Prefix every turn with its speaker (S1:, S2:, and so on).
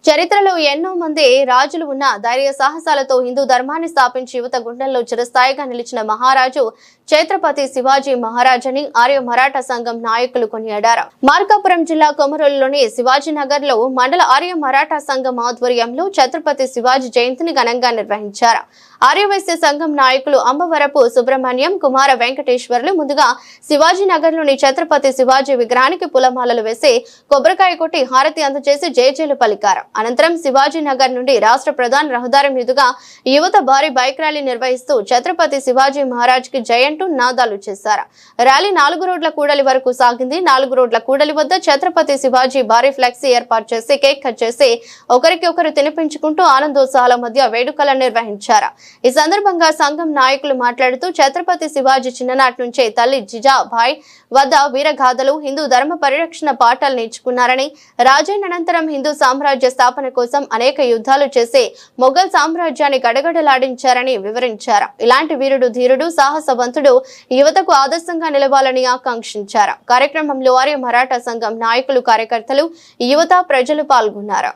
S1: చరిత్రలో ఎన్నో మంది రాజులు ఉన్న ధైర్య సాహసాలతో హిందూ ధర్మాన్ని స్థాపించి యువత గుండెల్లో చిరస్థాయిగా నిలిచిన మహారాజు ఛత్రపతి శివాజీ మహారాజ్ అని ఆర్య మరాఠా సంఘం నాయకులు కొనియాడారు. మార్కాపురం జిల్లా కొమరోలులోని శివాజీనగర్ లో మండల ఆర్య మరాఠా సంఘం ఆధ్వర్యంలో ఛత్రపతి శివాజీ జయంతిని ఘనంగా నిర్వహించారు. ఆర్యవైశ్య సంఘం నాయకులు అంబవరపు సుబ్రహ్మణ్యం, కుమార వెంకటేశ్వర్లు ముందుగా శివాజీనగర్ లోని ఛత్రపతి శివాజీ విగ్రహానికి పూలమాలలు వేసి కొబ్బరికాయ కొట్టి హారతి అందజేసి జయజయలు పలికారు. అనంతరం శివాజీనగర్ నుండి రాష్ట్ర ప్రధాన రహదారి మీదుగా యువత భారీ బైక్ ర్యాలీ నిర్వహిస్తూ ఛత్రపతి శివాజీ మహారాజ్ కి జై అంటూ నాదాలు చేశారు. ర్యాలీ 4 రోడ్ల కూడలి వరకు సాగింది. 4 రోడ్ల కూడలి వద్ద ఛత్రపతి శివాజీ భారీ ఫ్లెక్సీ ఏర్పాటు చేసి కేక్ కట్ చేసి ఒకరికి ఒకరు తినిపించుకుంటూ ఆనందోత్సాహాల మధ్య వేడుకలను నిర్వహించారు. ఈ సందర్భంగా సంఘం నాయకులు మాట్లాడుతూ ఛత్రపతి శివాజీ చిన్ననాటి నుంచే తల్లి జిజాబాయ్ వద్ద వీరగాథలు, హిందూ ధర్మ పరిరక్షణ పాఠాలు నేర్చుకున్నారని, రాజైన అనంతరం హిందూ సామ్రాజ్య స్థాపన కోసం అనేక యుద్ధాలు చేసి మొఘల్ సామ్రాజ్యాన్ని గడగడలాడించారని వివరించారు. ఇలాంటి వీరుడు, ధీరుడు, సాహసవంతుడు యువతకు ఆదర్శంగా నిలవాలని ఆకాంక్షించారు. కార్యక్రమంలో ఆర్య మరాఠా సంఘం నాయకులు, కార్యకర్తలు, యువత, ప్రజలు పాల్గొన్నారు.